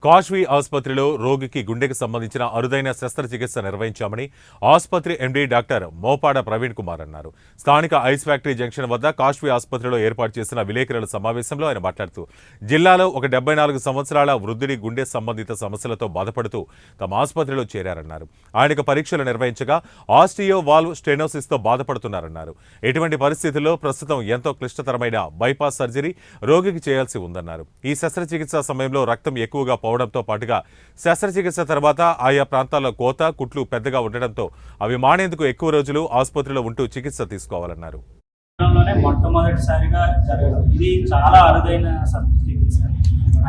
కాష్వి ఆసుపత్రిలో రోగికి గుండెకి సంబంధించిన అరుదైన శస్త్రచికిత్స నిర్వహించామని ఆసుపత్రి ఎండీ డాక్టర్ మోపాడ ప్రవీణ్ కుమార్ అన్నారు. స్థానిక ఐస్ ఫ్యాక్టరీ జంక్షన్ వద్ద కాష్వి ఆసుపత్రిలో ఏర్పాటు చేసిన విలేకరుల సమావేశంలో ఆయన మాట్లాడుతూ జిల్లాలో ఒక 74 సంవత్సరాల వృద్ధుడి గుండె సంబంధిత సమస్యలతో బాధపడుతూ తమ ఆసుపత్రిలో చేరారన్నారు. ఆయనకు పరీక్షలు నిర్వహించగా ఆస్టియో వాల్వ్ స్టెనోసిస్తో బాధపడుతున్నారన్నారు. ఎటువంటి పరిస్థితుల్లో ప్రస్తుతం ఎంతో క్లిష్టతరమైన బైపాస్ సర్జరీ రోగికి చేయాల్సి ఉందన్నారు. ఈ శస్త్రచికిత్స సమయంలో రక్తం ఎక్కువగా పోవడంతో పాటుగా శస్త్రచికిత్స తర్వాత ఆయా ప్రాంతాల్లో కోత కుట్లు పెద్దగా ఉండడంతో అవి మానేందుకు ఎక్కువ రోజులు ఆసుపత్రిలో ఉంటూ చికిత్స తీసుకోవాలన్నారు. మొట్టమొదటిసారిగా జరగడం ఇది చాలా అరుదైన శస్త్రచికిత్స.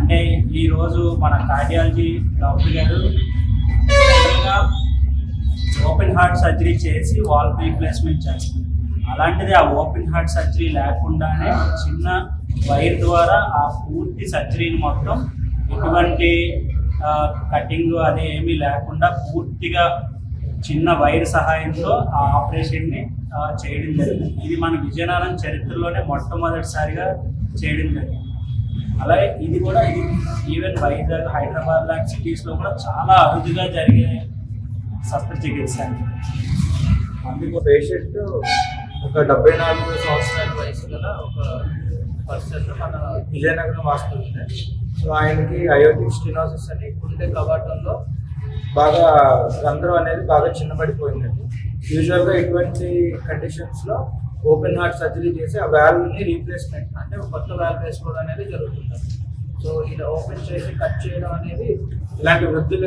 అంటే ఈ రోజు మన కార్డియాలజీ డాక్టర్ గారు ఓపెన్ హార్ట్ సర్జరీ చేసి వాల్వ్ రీప్లేస్మెంట్ చేస్తారు. అలాంటిది ఆ ఓపెన్ హార్ట్ సర్జరీ లేకుండానే చిన్న వైర్ ద్వారా ఆ పూర్తి సర్జరీని మొత్తం ఎటువంటి కటింగ్ అది ఏమీ లేకుండా పూర్తిగా చిన్న వైర్ సహాయంతో ఆ ఆపరేషన్ని చేయడం జరిగింది. ఇది మన విజయనగరం చరిత్రలోనే మొట్టమొదటిసారిగా చేయడం జరిగింది. అలాగే ఇది ఈవెన్ వైజాగ్, హైదరాబాద్ లాంటి సిటీస్లో కూడా చాలా అరుదుగా జరిగే శస్త్రచికిత్స. అందుకు పేషెంట్ ఒక 74 సంవత్సరాల వయసు గల ఒక పర్సన్ మన విజయనగరం హాస్పిటల్. సో ఆయనకి అయోటిక్ స్టెనోసిస్ అని గుండె కవాటంలో బాగా రంధ్రం అనేది బాగా చిన్నబడిపోయిందండి. యూజువల్గా ఇటువంటి కండిషన్స్లో ఓపెన్ హార్ట్ సర్జరీ చేసి ఆ వాల్వ్ని రీప్లేస్మెంట్ అంటే కొత్త వాల్వ్ వేసుకోవడం అనేది జరుగుతుంది. సో ఇలా ఓపెన్ చేసి కట్ చేయడం అనేది ఇలాంటి వృద్ధులు